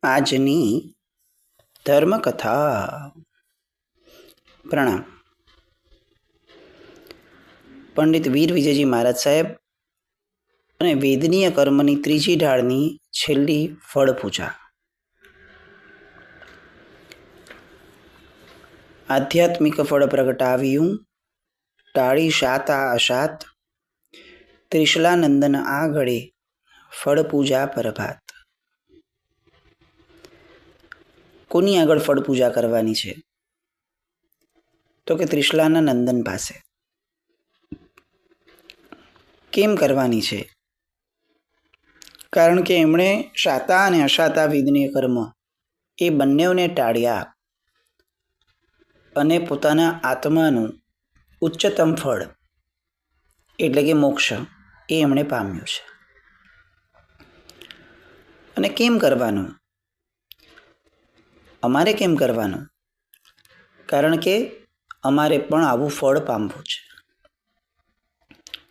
આજની ધર્મકથા. પ્રણામ. પંડિત વીર વિજયજી મહારાજ સાહેબ અને વેદનીય કર્મની ત્રીજી ઢાળની છેલ્લી ફળ પૂજા. આધ્યાત્મિક ફળ પ્રગટાવ્યું ટાળી શાતા અશાત, ત્રિશલાનંદન આગળે ફળ પૂજા પ્રભાત. કોની આગળ ફળ પૂજા કરવાની છે? તો કે ત્રિશલાના નંદન પાસે. કેમ કરવાની છે? કારણ કે એમણે શાતા અને અશાતા વેદનીય કર્મ એ બંનેઓને ટાળ્યા અને પોતાના આત્માનું ઉચ્ચતમ ફળ એટલે કે મોક્ષ એ એમણે પામ્યું છે. અને કેમ કરવાનું? અમારે કેમ કરવાનું? કારણ કે અમારે પણ આવું ફળ પામવું છે.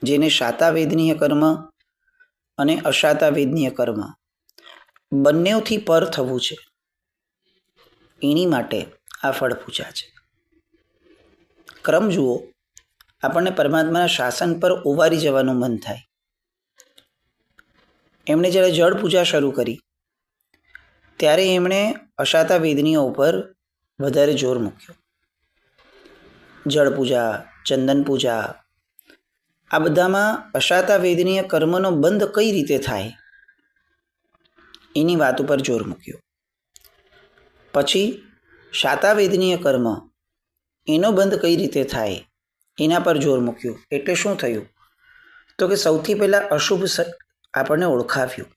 જેને શાતા વેદનીય કર્મ અને અશાતા વેદનીય કર્મ બંનેથી પર થવું છે, એની માટે આ ફળ પૂજા છે. ક્રમ જુઓ, આપણને પરમાત્માના શાસન પર ઓવારી જવાનું મન થાય. એમણે જ્યારે જળ પૂજા શરૂ કરી ત્યારે એમણે અશાતા વેદનીય ઉપર વધારે જોર મૂક્યો. જળ પૂજા, ચંદન પૂજા, આ બધામાં અશાતા વેદનીય કર્મનો બંધ કઈ રીતે થાય એની વાત ઉપર જોર મૂક્યો. પછી શાતા વેદનીય કર્મ એનો બંધ કઈ રીતે થાય એના પર જોર મૂક્યું. એટલે શું થયું? તો કે સૌથી પહેલાં અશુભ આપણને ઓળખાવ્યું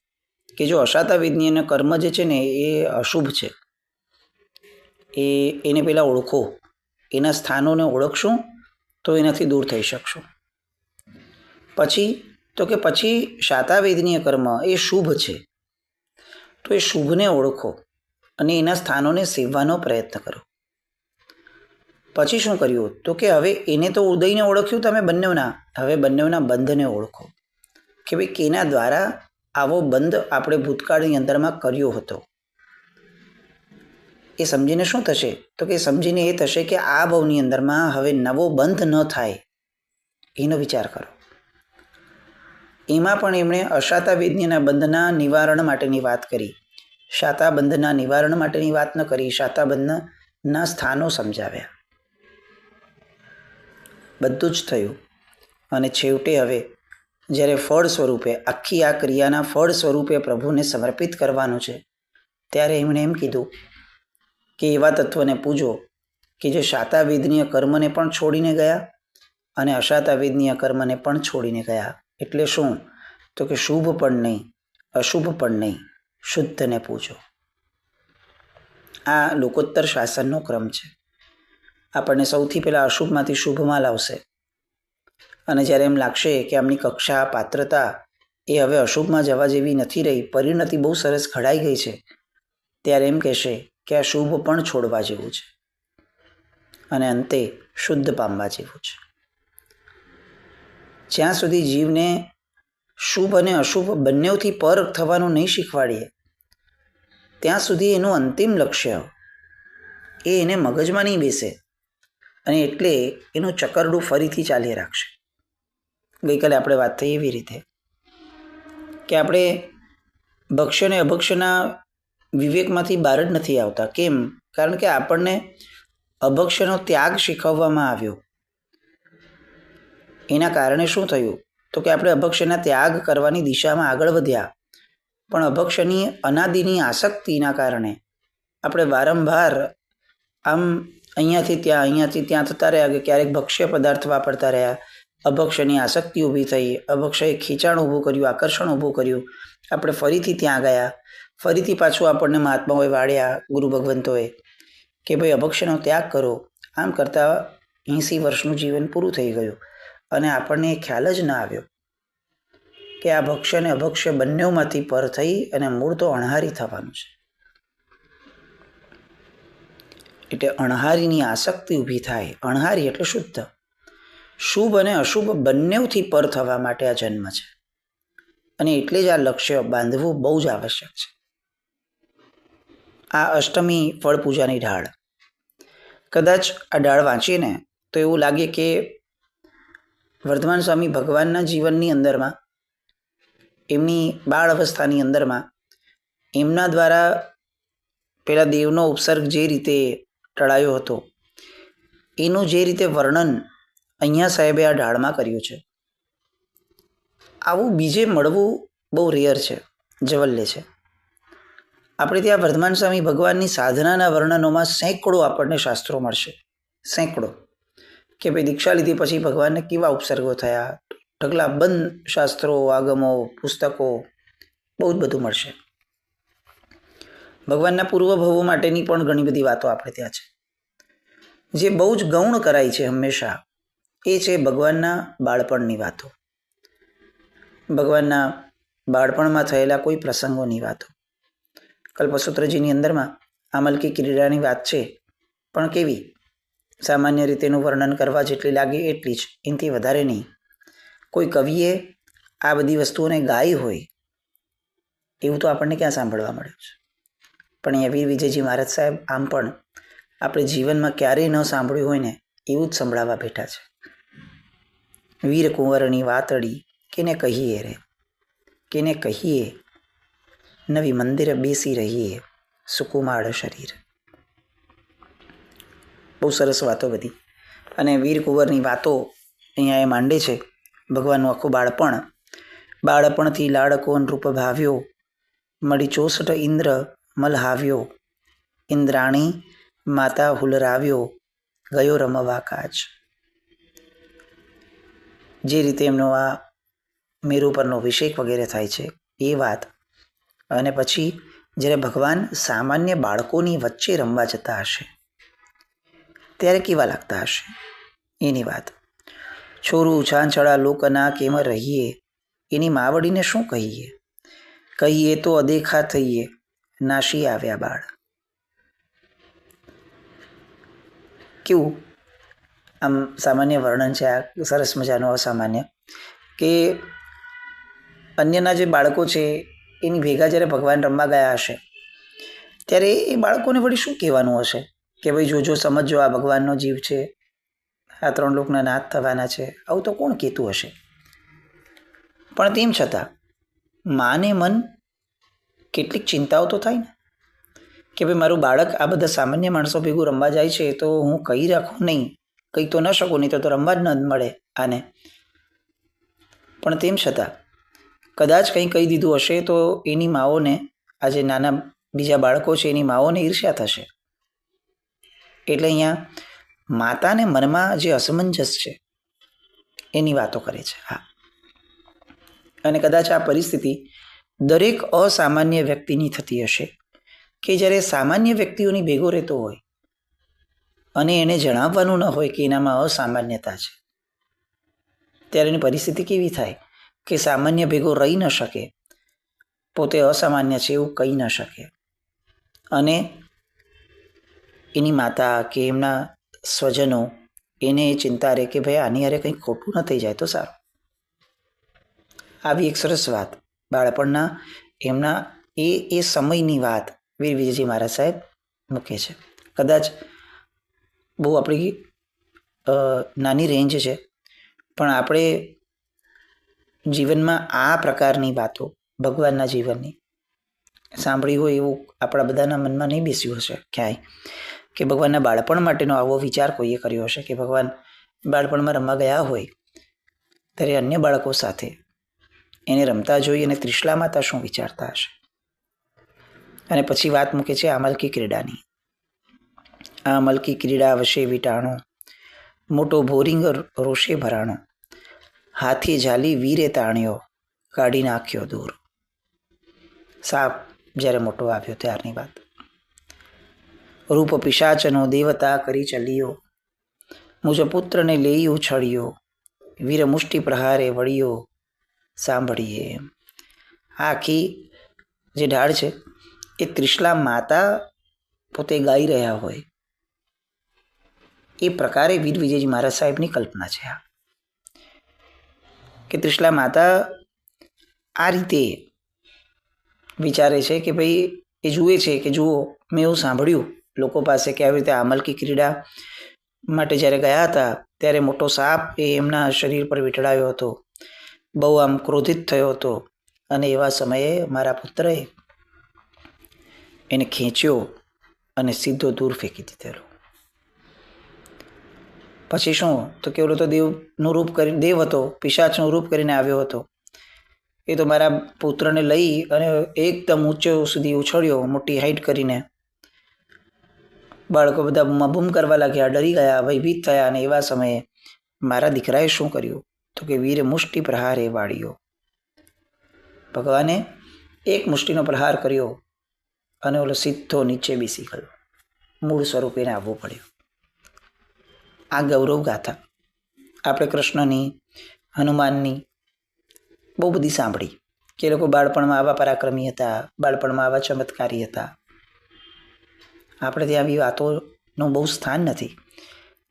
કે જો અશાતા વેદનીય કર્મ જે છે ને એ અશુભ છે, એને પહેલાં ઓળખો. એના સ્થાનોને ઓળખશું તો એનાથી દૂર થઈ શકશું. પછી શાતા વેદનીય કર્મ એ શુભ છે, તો એ શુભને ઓળખો અને એના સ્થાનોને સેવવાનો પ્રયત્ન કરો. પછી શું કર્યું? તો કે હવે એને તો ઉદયને ઓળખ્યું તમે બંનેના, હવે બંનેના બંધને ઓળખો કે ભાઈ કેના દ્વારા આવો બંધ આપણે ભૂતકાળની અંદરમાં કર્યો હતો. એ સમજીને શું થશે? તો કે સમજીને એ થશે કે આ ભવની અંદરમાં હવે નવો બંધ ન થાય એનો વિચાર કરો. એમાં પણ એમણે અશાતા વેદનીયના બંધના નિવારણ માટેની વાત કરી, શાતા બંધના નિવારણ માટેની વાત ન કરી. શાતા બંધના સ્થાનો સમજાવ્યા. બધું જ થયું અને છેવટે હવે જ્યારે ફળ સ્વરૂપે આખી આ ક્રિયાના ફળ સ્વરૂપે પ્રભુને સમર્પિત કરવાનું છે ત્યારે એમણે એમ કીધું કે એવા તત્વને પૂજો કે જે શાતા વેદનીય કર્મને પણ છોડીને ગયા અને અશાતા વેદનીય કર્મને પણ છોડીને ગયા. એટલે શું? તો કે શુભ પણ નહીં, અશુભ પણ નહીં, શુદ્ધને પૂજો. આ લોકોત્તર શાસનનો ક્રમ છે. આપણને સૌથી પહેલાં અશુભમાંથી શુભમાં લાવશે અને જ્યારે એમ લાગશે કે આમની કક્ષા, પાત્રતા એ હવે અશુભમાં જવા જેવી નથી રહી, પરિણતિ બહુ સરસ ઘડાઈ ગઈ છે, ત્યારે એમ કહેશે કે આ શુભ પણ છોડવા જેવું છે અને અંતે શુદ્ધ પામવા જેવું છે. જ્યાં સુધી જીવને શુભ અને અશુભ બંનેથી પર થવાનું નહીં શીખવાડીએ ત્યાં સુધી એનું અંતિમ લક્ષ્ય એ એને મગજમાં નહીં બેસે અને એટલે એનું ચકરડું ફરીથી ચાલી રાખશે. ગઈકાલે આપણે વાત થઈ એવી રીતે કે આપણે ભક્ષ્ય અને અભક્ષ્યના વિવેકમાંથી બહાર જ નથી આવતા. કેમ? કારણ કે આપણને અભક્ષ્યનો ત્યાગ શીખવવામાં આવ્યો. એના કારણે શું થયું? તો કે આપણે અભક્ષ્યના ત્યાગ કરવાની દિશામાં આગળ વધ્યા, પણ અભક્ષ્યની અનાદિની આસક્તિના કારણે આપણે વારંવાર આમ અહીંયાથી ત્યાં થતા રહ્યા કે ક્યારેક ભક્ષ્ય પદાર્થ વાપરતા રહ્યા. અભક્ષ્યની આસક્તિ ઊભી થઈ, અભક્ષ્યએ ખેંચાણ ઊભું કર્યું, આકર્ષણ ઊભું કર્યું. આપણે ફરીથી ત્યાં ગયા, ફરીથી પાછું આપણને મહાત્માઓએ વાળ્યા, ગુરુ ભગવંતોએ કે ભાઈ અભક્ષ્યનો ત્યાગ કરો. આમ કરતાં 80 વર્ષનું જીવન પૂરું થઈ ગયું અને આપણને એ ખ્યાલ જ ના આવ્યો કે આ ભક્ષ્ય અને અભક્ષ્ય બંનેમાંથી પર થઈ અને મૂળ તો અણહારી થવાનું છે. એટલે અણહારીની આસક્તિ ઊભી થાય. અણહારી એટલે શુદ્ધ. શુભ અને અશુભ બંનેથી પર થવા માટે આ જન્મ છે અને એટલે જ આ લક્ષ્ય બાંધવું બહુ જ આવશ્યક છે. આ અષ્ટમી ફળ પૂજાની ઢાળ. કદાચ આ ઢાળ વાંચીએ ને તો એવું લાગે કે વર્ધમાન સ્વામી ભગવાનના જીવનની અંદરમાં, એમની બાળ અવસ્થાની અંદરમાં એમના દ્વારા પેલા દેવનો ઉપસર્ગ જે રીતે ટળાયો હતો એનું જે રીતે વર્ણન અહીંયા સાહેબે આ ઢાળમાં કર્યું છે, આવું બીજે મળવું બહુ રેર છે, જવલ્લે છે. આપણે ત્યાં વર્ધમાન સ્વામી ભગવાનની સાધનાના વર્ણનોમાં સેંકડો આપણને શાસ્ત્રો મળશે, સેંકડો, કે ભાઈ દીક્ષા લીધી પછી ભગવાનને કેવા ઉપસર્ગો થયા, ઢગલાબંધ શાસ્ત્રો, આગમો, પુસ્તકો, બહુ જ બધું મળશે. ભગવાનના પૂર્વભવો માટેની પણ ઘણી બધી વાતો આપણે ત્યાં છે. જે બહુ જ ગૌણ કરાય છે હંમેશા એ છે ભગવાનના બાળપણની વાતો, ભગવાનના બાળપણમાં થયેલા કોઈ પ્રસંગોની વાતો. કલ્પસૂત્રજીની અંદરમાં આમલકી ક્રીડાની વાત છે, પણ કેવી? સામાન્ય રીતેનું વર્ણન કરવા જેટલી લાગે એટલી જ, એનાથી વધારે નહીં. કોઈ કવિએ આ બધી વસ્તુઓને ગાઈ હોય એવું તો આપણને ક્યાં સાંભળવા મળ્યું છે? પણ અહીંયા વીર વિજયજી મહારાજ સાહેબ આમ પણ આપણે જીવનમાં ક્યારેય ન સાંભળ્યું હોય ને એવું જ સંભળાવવા બેઠા છે. વીર કુંવરની વાતડી કેને કહીએ રે, કેને કહીએ, નવી મંદિરે બેસી રહીએ, સુકુમાળ શરીર. બહુ સરસ વાતો બધી. અને વીર કુંવરની વાતો અહીંયા એ માંડે છે. ભગવાનનું આખું બાળપણ, બાળપણથી લાડકો નૃપ ભાવ્યો, મળી 64 ઇન્દ્ર મલહાવ્યો, ઇન્દ્રાણી માતા હુલરાવ્યો, ગયો રમવા કાચ. જે રીતે એમનો આ મેરુ પરનો અભિષેક વગેરે થાય છે એ વાત, અને પછી જ્યારે ભગવાન સામાન્ય બાળકોની વચ્ચે રમવા જતા હશે ત્યારે કેવા લાગતા હશે એની વાત. છોરું છાંછળા લોકના કેમ રહીએ, એની માવડીને શું કહીએ, કહીએ તો અદેખા થઈએ, નાશી આવ્યા બાળ. કેવું આમ સામાન્ય વર્ણન છે આ, સરસ મજાનું અસામાન્ય, કે અન્યના જે બાળકો છે એની ભેગા જ્યારે ભગવાન રમવા ગયા હશે ત્યારે એ બાળકોને વળી શું કહેવાનું હશે કે ભાઈ જોજો, સમજો, આ ભગવાનનો જીવ છે, આ 3 લોકના નાથ થવાના છે. આવું તો કોણ કહેતું હશે? પણ તેમ છતાં માને મન કેટલીક ચિંતાઓ તો થાય ને, કે ભાઈ મારું બાળક આ બધા સામાન્ય માણસો ભેગું રમવા જાય છે તો હું કહી રાખું નહીં, કહી તો ન શકું, નહીં તો રમવા જ ન મળે આને. પણ તેમ છતાં કદાચ કંઈ કહી દીધું હશે તો એની માઓને, આ જે નાના બીજા બાળકો છે એની માઓને ઈર્ષ્યા થશે. એટલે અહીંયા માતાને મનમાં જે અસમંજસ છે એની વાતો કરે છે. હા, અને કદાચ આ પરિસ્થિતિ દરેક અસામાન્ય વ્યક્તિની થતી હશે કે જ્યારે સામાન્ય વ્યક્તિઓની ભેગો રહેતો હોય અને એને જણાવવાનું ન હોય કે એનામાં અસામાન્યતા છે, ત્યારે એની પરિસ્થિતિ કેવી થાય કે સામાન્ય ભેગો રહી ન શકે, પોતે અસામાન્ય છે એવું કહી ન શકે, અને એની માતા કે એમના સ્વજનો એને એ ચિંતા રહે કે ભાઈ આની હારે કંઈ ખોટું ન થઈ જાય તો સારું. આવી એક સરસ વાત બાળપણના એમના એ સમયની વાત વીર વિજયજી મહારાજ સાહેબ મૂકે છે. કદાચ બહુ આપણી નાની રેન્જ છે, પણ આપણે જીવનમાં આ પ્રકારની વાતો ભગવાનના જીવનની સાંભળી હોય એવું આપણા બધાના મનમાં નહીં બેસ્યું હશે ક્યાંય, કે ભગવાનના બાળપણ માટેનો આવો વિચાર કોઈએ કર્યો હશે કે ભગવાન બાળપણમાં રમવા ગયા હોય ત્યારે અન્ય બાળકો સાથે એને રમતા જોઈ અને ત્રિશલા માતા શું વિચારતા હશે. અને પછી વાત મૂકે છે આમલકી ક્રીડાની. આમલકી ક્રીડા વશે વિટાણો, મોટો ભોરિંગ રોષે ભરાણો, હાથી ઝાલી વીરે તાણ્યો, કાઢી નાખ્યો દૂર. સાપ જ્યારે મોટો આવ્યો ત્યારની વાત. રૂપ પિશાચનો દેવતા કરી ચલ્યો, મુજ પુત્રને લઈ ઉછળ્યો, વીર મુષ્ટિ પ્રહારે વળ્યો, સાંભળીએ. આખી જે ઢાળ છે એ ત્રિશલા માતા પોતે ગાઈ રહ્યા હોય એ પ્રકારે વીર વિજયજી મહારાજ સાહેબની કલ્પના છે. કે ત્રિશલા માતા આ રીતે વિચારે છે કે ભાઈ એ જુએ છે કે જુઓ, મેં એવું સાંભળ્યું લોકો પાસે કે આવી રીતે આમલકી ક્રીડા માટે જ્યારે ગયા હતા ત્યારે મોટો સાપ એ એમના શરીર પર વીંટળાયો હતો, બહુ આમ ક્રોધિત થયો હતો, અને એવા સમયે મારા પુત્રએ એને ખેંચ્યો અને સીધો દૂર ફેંકી દીધેલો. પછી શું, તો કેવલો તો દેવનું રૂપ કરી, દેવ હતો, પિશાચનું રૂપ કરીને આવ્યો હતો. એ તો મારા પુત્રને લઈ અને એકદમ ઊંચો સુધી ઉછળ્યો, મોટી હાઈટ કરીને. બાળકો બધા બૂમાબૂમ કરવા લાગ્યા, ડરી ગયા, ભયભીત થયા. અને એવા સમયે મારા દીકરાએ શું કર્યું, તો કે વીર મુષ્ટિ પ્રહારે વાળ્યો. ભગવાને એક મુષ્ટિનો પ્રહાર કર્યો અને ઓલો સીધો નીચે બેસી ગયો. મૂળ સ્વરૂપે એને આવવું પડ્યું. આ ગૌરવ ગાથા આપણે કૃષ્ણની, હનુમાનની બહુ બધી સાંભળી કે એ લોકો બાળપણમાં આવા પરાક્રમી હતા, બાળપણમાં આવા ચમત્કારી હતા. આપણે ત્યાં આવી વાતોનું બહુ સ્થાન નથી,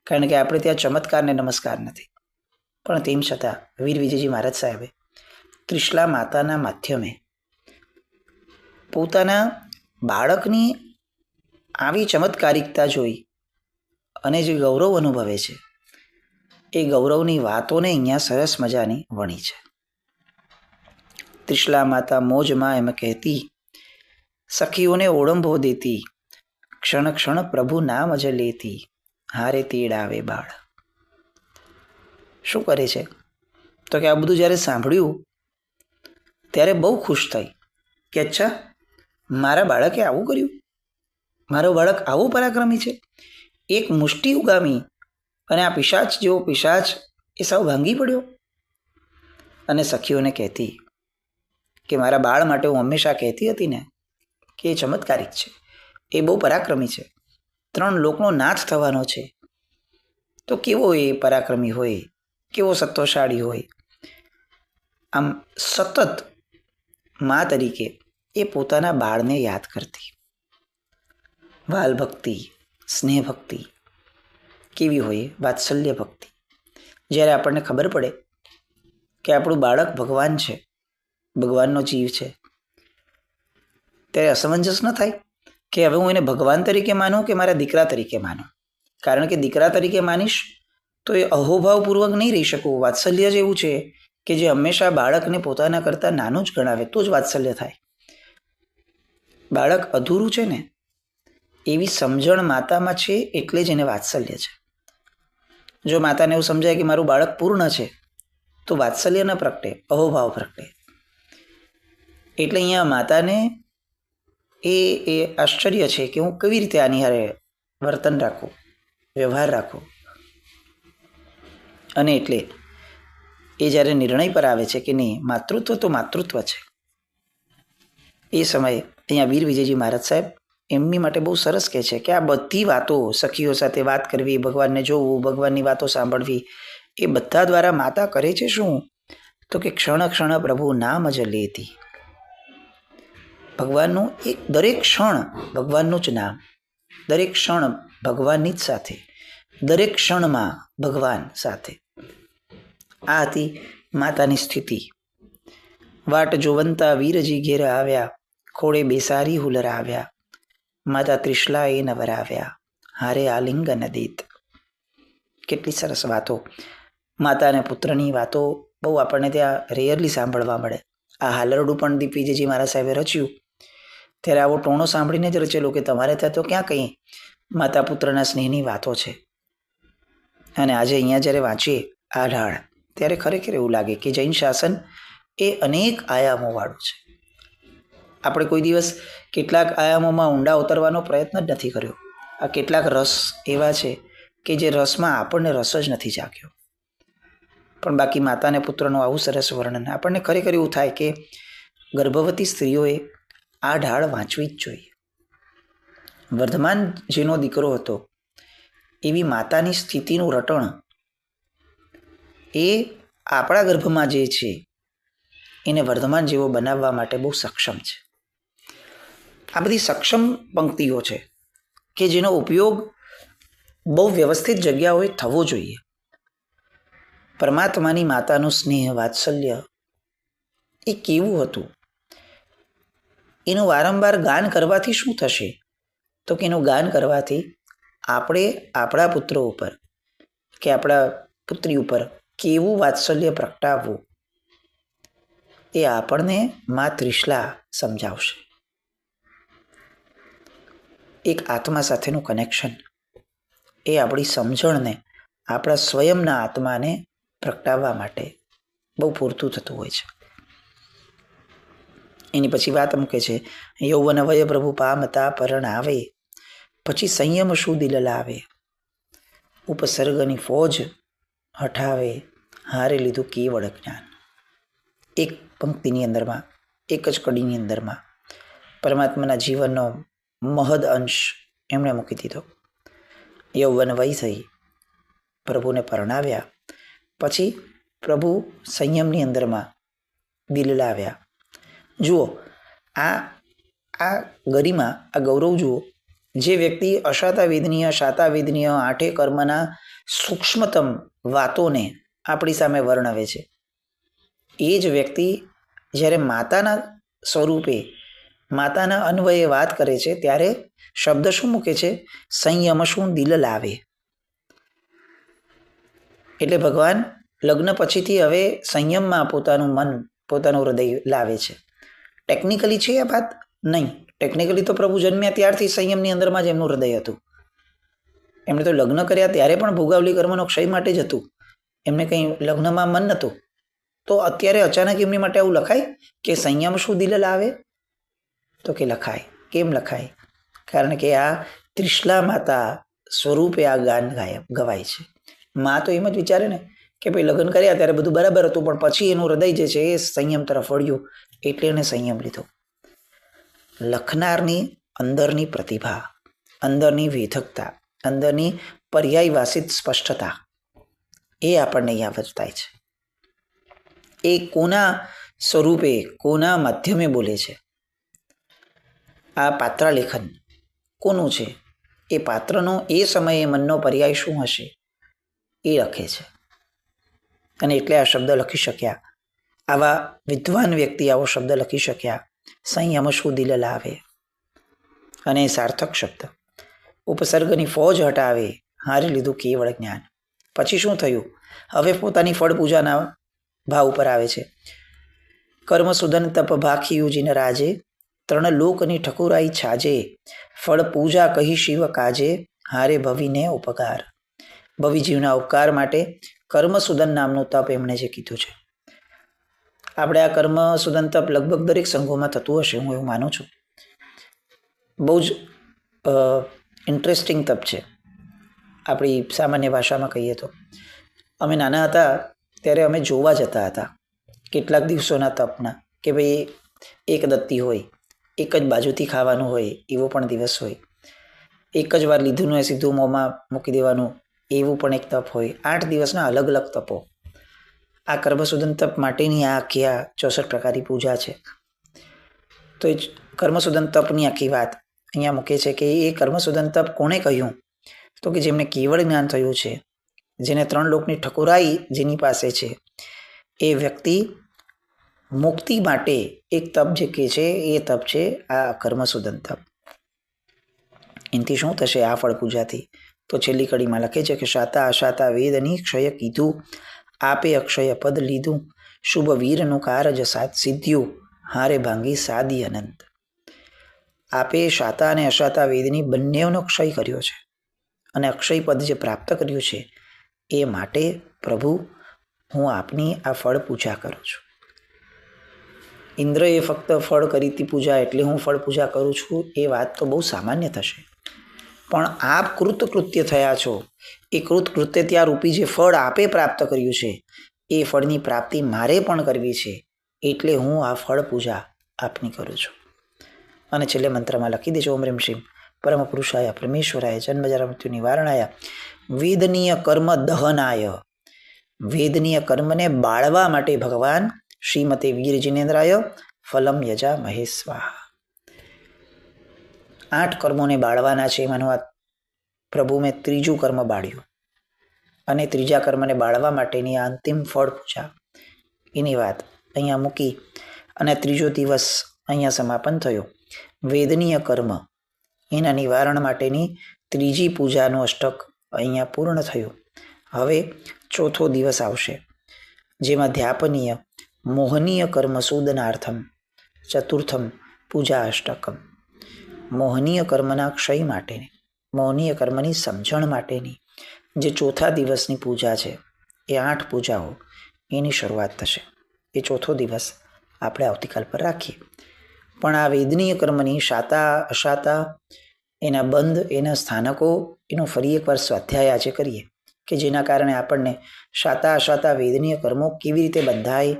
કારણ કે આપણે ત્યાં ચમત્કારને નમસ્કાર નથી. પણ તેમ છતાં વીર વિજયજી મહારાજ સાહેબે ત્રિશલા માતાના માધ્યમે પોતાના બાળકની આવી ચમત્કારિકતા જોઈ અને જે ગૌરવ અનુભવે છે, એ ગૌરવની વાતોને અહીંયા સરસ મજાની વણી છે. ત્રિશલા માતા મોજમાં એમ કહેતી, સખીઓને ઓળંભો દેતી, ક્ષણ ક્ષણ પ્રભુ નામ જ લેતી, હારે તેડાવે બાળ. શું કરે છે, તો કે આ બધું જ્યારે સાંભળ્યું ત્યારે બહુ ખુશ થઈ કે અચ્છા, મારા બાળકે આવું કર્યું, મારો બાળક આવો પરાક્રમી છે. એક મુષ્ટિ ઉગામી અને આ પિશાચ જેવો પિશાચ એ સાવ ભાંગી પડ્યો. અને સખીઓને કહેતી કે મારા બાળ માટે હું હંમેશા કહેતી હતી ને કે એ ચમત્કારિક છે, એ બહુ પરાક્રમી છે, 3 લોકનો નાથ થવાનો છે. તો કેવો એ પરાક્રમી હોય, કેવો સત્વશાળી હોય. આમ સતત મા તરીકે એ પોતાના બાળને યાદ કરતી. વાલ ભક્તિ, સ્નેહ ભક્તિ કેવી હોય, વાત્સલ્ય ભક્તિ. જ્યારે આપણને ખબર પડે કે આપણું બાળક ભગવાન છે, ભગવાનનો જીવ છે, ત્યારે અસમંજસ ન થાય કે હવે હું એને ભગવાન તરીકે માનું કે મારા દીકરા તરીકે માનું. કારણ કે દીકરા તરીકે માનીશ તો એ અહોભાવપૂર્વક નહીં રહી શકું. વાત્સલ્ય જ એવું છે કે જે હંમેશા બાળકને પોતાના કરતાં નાનું જ ગણાવે તો જ વાત્સલ્ય થાય. બાળક અધૂરું છે ને એવી સમજણ માતામાં છે, એટલે જ એને વાત્સલ્ય છે. જો માતાને એવું સમજાય કે મારું બાળક પૂર્ણ છે તો વાત્સલ્ય ન પ્રગટે, અહોભાવ પ્રગટે. એટલે અહીંયા માતાને એ આશ્ચર્ય છે કે હું કેવી રીતે આની હારે વર્તન રાખું, વ્યવહાર રાખું. અને એટલે એ જ્યારે નિર્ણય પર આવે છે કે નહીં, માતૃત્વ તો માતૃત્વ છે, એ સમયે અહીંયા વીર વિજયજી મહારાજ સાહેબ એમની માટે બહુ સરસ કહે છે કે આ બધી વાતો, સખીઓ સાથે વાત કરવી, ભગવાનને જોવું, ભગવાનની વાતો સાંભળવી, એ બધા દ્વારા માતા કરે છે શું, તો કે ક્ષણ ક્ષણ પ્રભુ નામ જ લેતી. ભગવાનનું એક દરેક ક્ષણ ભગવાનનું જ નામ, દરેક ક્ષણ ભગવાનની જ સાથે, દરેક ક્ષણમાં ભગવાન સાથે. આ હતી માતાની સ્થિતિ. વાટ જોવંતા વીરજી ઘેર આવ્યા, ખોળે બેસારી હુલરાવ્યા, માતા ત્રિશલા એ નવરાવ્યા, હારે આલિંગન દીત. કેટલી સરસ વાતો. માતા અને પુત્રની વાતો બહુ આપણને ત્યાં રેયરલી સાંભળવા મળે. આ હાલરડું પણ દિગ્વિજયજી મહારાજ સાહેબે રચ્યું ત્યારે આવો ટોણો સાંભળીને જ રચેલું કે તમારે ત્યાં તો ક્યાં કંઈ માતા પુત્રના સ્નેહની વાતો છે. અને આજે અહીંયા જ્યારે વાંચીએ આ ઢાળ ત્યારે ખરેખર એવું લાગે કે જૈન શાસન એ અનેક આયામોવાળું છે. આપણે કોઈ દિવસ કેટલાક આયામોમાં ઊંડા ઉતરવાનો પ્રયત્ન જ નથી કર્યો. આ કેટલાક રસ એવા છે કે જે રસમાં આપણને રસ જ નથી જાગ્યો. પણ બાકી માતા અને પુત્રનું આવું સરસ વર્ણન આપણને ખરેખર એવું થાય કે ગર્ભવતી સ્ત્રીઓએ આ ઢાળ વાંચવી જ જોઈએ. વર્ધમાન જેનો દીકરો હતો એવી માતાની સ્થિતિનું રટણ એ આપણા ગર્ભમાં જે છે એને વર્ધમાન જેવો બનાવવા માટે બહુ સક્ષમ છે. આ બધી સક્ષમ પંક્તિઓ છે કે જેનો ઉપયોગ બહુ વ્યવસ્થિત જગ્યાઓએ થવો જોઈએ. પરમાત્માની માતાનું સ્નેહ, વાત્સલ્ય એ કેવું હતું એનું વારંવાર ગાન કરવાથી શું થશે? તો કે એનું ગાન કરવાથી આપણે આપણા પુત્રો ઉપર કે આપણા પુત્રી ઉપર કેવું વાત્સલ્ય પ્રગટાવવું એ આપણને મા ત્રિશલા સમજાવશે. એક આત્મા સાથેનું કનેક્શન એ આપણી સમજણને, આપણા સ્વયંના આત્માને પ્રગટાવવા માટે બહુ પૂરતું થતું હોય છે. એની પછી વાત મૂકે છે, યૌવન વય પ્રભુ પામતા પરણાવે, પછી સંયમ શું દિલ લાવે, ઉપસર્ગની ફોજ હઠાવે, હારે લીધું કેવળ જ્ઞાન. એક પંક્તિની અંદરમાં, એક જ કડીની અંદરમાં પરમાત્માના જીવનનો મહદ અંશ એમણે મૂકી દીધો. યૌવન વય થઈ, પ્રભુને પરણાવ્યા, પછી પ્રભુ સંયમની અંદરમાં દિલ લાવ્યા. જુઓ, આ ગરિમા, આ ગૌરવ જુઓ. જે વ્યક્તિ અશાતા વેદનીય, શાતા વેદનીય, આઠે કર્મના સૂક્ષ્મતમ વાતોને આપણી સામે વર્ણવે છે, એ જ વ્યક્તિ જ્યારે માતાના સ્વરૂપે, માતાના અન્વયે વાત કરે છે, ત્યારે શબ્દ શું મૂકે છે? સંયમ શું દિલ લાવે. એટલે ભગવાન લગ્ન પછીથી હવે સંયમમાં પોતાનું મન, પોતાનું હૃદય લાવે છે. ટેકનિકલી છે આ વાત? નહીં. ટેકનિકલી તો પ્રભુ જન્મ્યા ત્યારથી સંયમની અંદરમાં જ એમનું હૃદય હતું. એમણે તો લગ્ન કર્યા ત્યારે પણ ભોગાવલી કર્મનો ક્ષય માટે જ હતું. એમને કંઈ લગ્નમાં મન નહોતું. તો અત્યારે અચાનક એમની માટે આવું લખાય કે સંયમ શું દિલ લાવે? તો કે લખાય. કેમ લખાય? કારણ કે આ ત્રિશલા માતા સ્વરૂપે આ ગાન ગવાય છે. મા તો એમ જ વિચારે ને કે ભાઈ લગ્ન કર્યા ત્યારે બધું બરાબર હતું, પણ પછી એનું હૃદય જે છે એ સંયમ તરફ વળ્યું, એટલે એને સંયમ લીધો. લખનારની અંદરની પ્રતિભા, અંદરની વેધકતા, અંદરની પર્યાયવાસિત સ્પષ્ટતા, એ આપણને અહીંયા વર્તાય છે. એ કોના સ્વરૂપે, કોના માધ્યમે બોલે છે? આ પાત્રાલેખન કોનું છે? એ પાત્રનો એ સમયે મનનો પર્યાય શું હશે એ લખે છે. અને એટલે આ શબ્દ લખી શક્યા. આવા વિદ્વાન વ્યક્તિ આવો શબ્દ લખી શક્યા, સંયમ શું દિલ લાવે. અને સાર્થક શબ્દ. ઉપસર્ગની ફોજ હટાવે, હારી લીધું કેવળ જ્ઞાન. પછી શું થયું? હવે પોતાની ફળ પૂજાના ભાવ ઉપર આવે છે. કર્મ સુદન તપ ભાખિયું જીન રાજે, ત્રણ લોકની ઠકુરાઈ છાજે, ફળ પૂજા કહી શિવ કાજે, હારે ભવીને ઉપકાર. ભવિજીવના ઉપકાર માટે કર્મસુદન નામનું તપ એમણે જે કીધું છે. આપણે આ કર્મસુદન તપ લગભગ દરેક સંઘોમાં થતું હશે, હું એવું માનું છું. બહુ જ ઇન્ટરેસ્ટિંગ તપ છે. આપણી સામાન્ય ભાષામાં કહીએ તો અમે નાના હતા ત્યારે અમે જોવા જતા હતા કેટલાક દિવસોના તપના, કે ભાઈ એક દત્તી હોય, એક જ બાજુથી ખાવાનું હોય એવો પણ દિવસ હોય, એક જ વાર લીધું હોય સીધું મોંમાં મૂકી દેવાનું એવું પણ એક તપ હોય. 8 દિવસના અલગ અલગ તપો. આ કર્મસુદન તપ માટેની આ આખી આ 64 પ્રકારની પૂજા છે. તો એ કર્મસુદન તપની આખી વાત અહીંયા મૂકે છે કે એ કર્મસુદન તપ કોણે કહ્યું? તો કે જેમને કેવળ જ્ઞાન થયું છે, જેને 3 લોકની ઠકુરાઈ જેની પાસે છે, એ વ્યક્તિ મુક્તિ માટે એક તપ જે કહે છે એ તપ છે આ કર્મસુદન તપ. એનાથી શું થશે આ ફળ પૂજાથી? તો છેલ્લી કડીમાં લખે છે કે શાતા અશાતા વેદની ક્ષય કીધું, આપે અક્ષય પદ લીધું, શુભ વીરનું કારજ સાત સિદ્ધ્યું, હારે ભાંગી સાદી અનંત. આપે શાતા અને અશાતા વેદની બંનેનો ક્ષય કર્યો છે અને અક્ષય પદ જે પ્રાપ્ત કર્યું છે એ માટે પ્રભુ હું આપની આ ફળ પૂજા કરું છું. ઇન્દ્રએ ફક્ત ફળ કરી હતી પૂજા એટલે હું ફળ પૂજા કરું છું એ વાત તો બહુ સામાન્ય થશે, પણ આપ કૃતકૃત્ય થયા છો. એ કૃતકૃત્યતા રૂપી જે ફળ આપે પ્રાપ્ત કર્યું છે એ ફળની પ્રાપ્તિ મારે પણ કરવી છે, એટલે હું આ ફળ પૂજા આપની કરું છું. અને છેલ્લે મંત્રમાં લખી દેજો ઓમ રીમ શ્રીમ પરમ પુરુષાય પરમેશ્વરાય જન્મજરા મૃત્યુ નિવારણાય વેદનીય કર્મ દહનાય. વેદનીય કર્મને બાળવા માટે ભગવાન શ્રીમતે વીર જિનેન્દ્રાય ફલમ યજા મહેસ્વાહા. 8 કર્મોને બાળવાના છે. એમાંનું આ પ્રભુ મેં 3જું કર્મ બાળ્યું અને 3જા કર્મને બાળવા માટેની આ અંતિમ ફળ પૂજા એની વાત અહીંયા મૂકી અને 3જો દિવસ અહીંયા સમાપન થયું. વેદનીય કર્મ એના નિવારણ માટેની ત્રીજી પૂજાનું અષ્ટક અહીંયા પૂર્ણ થયું. હવે ચોથો દિવસ આવશે, જેમાં ધ્યાપનીય મોહનીય કર્મ સૂદનાર્થમ ચતુર્થમ પૂજા અષ્ટકમ. મોહનીય કર્મના ક્ષય માટેની, મોહનીય કર્મની સમજણ માટેની જે ચોથા દિવસની પૂજા છે, એ 8 પૂજાઓ એની શરૂઆત થશે. એ ચોથો દિવસ આપણે આવતીકાલ પર રાખીએ. પણ આ વેદનીય કર્મની શાતા અશાતા, એના બંધ, એના સ્થાનકો, એનો ફરી એકવાર સ્વાધ્યાય આજે કરીએ કે જેના કારણે આપણને શાતા અશાતા વેદનીય કર્મો કેવી રીતે બંધાય,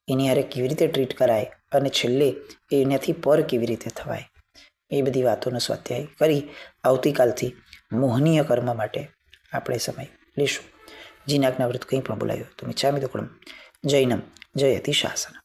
એની હારે કેવી રીતે ટ્રીટ કરાય અને છેલ્લે એનાથી પર કેવી રીતે થવાય, એ બધી વાતોનો સ્વાધ્યાય કરી આવતીકાલથી મોહનીય કર્મ માટે આપણે સમય લઈશું. જીનાજ્ઞા વ્રત કંઈ પણ બોલાયો તો મિચ્છામિ દુક્કડમ. જૈનમ જયતિ શાસન.